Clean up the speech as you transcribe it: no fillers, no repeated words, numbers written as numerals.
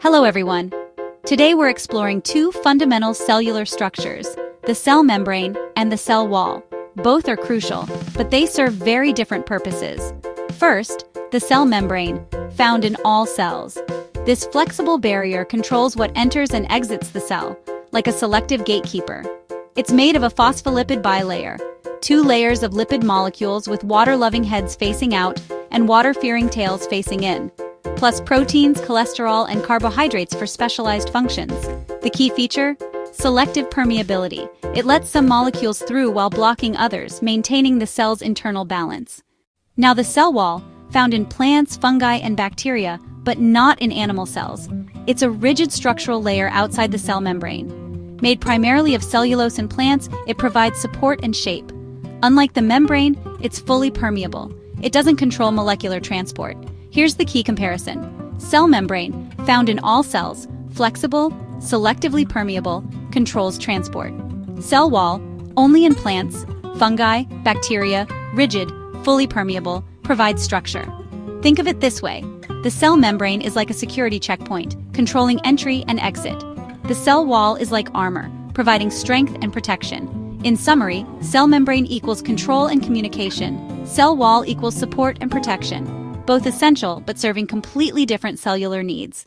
Hello everyone. Today we're exploring two fundamental cellular structures, the cell membrane and the cell wall. Both are crucial, but they serve very different purposes. First, the cell membrane, found in all cells. This flexible barrier controls what enters and exits the cell, like a selective gatekeeper. It's made of a phospholipid bilayer, two layers of lipid molecules with water-loving heads facing out and water-fearing tails facing in, plus proteins, cholesterol, and carbohydrates for specialized functions. The key feature? Selective permeability. It lets some molecules through while blocking others, maintaining the cell's internal balance. Now the cell wall, found in plants, fungi, and bacteria, but not in animal cells. It's a rigid structural layer outside the cell membrane. Made primarily of cellulose in plants, it provides support and shape. Unlike the membrane, it's fully permeable. It doesn't control molecular transport. Here's the key comparison. Cell membrane, found in all cells, flexible, selectively permeable, controls transport. Cell wall, only in plants, fungi, bacteria, rigid, fully permeable, provides structure. Think of it this way. The cell membrane is like a security checkpoint, controlling entry and exit. The cell wall is like armor, providing strength and protection. In summary, cell membrane equals control and communication. Cell wall equals support and protection. Both essential, but serving completely different cellular needs.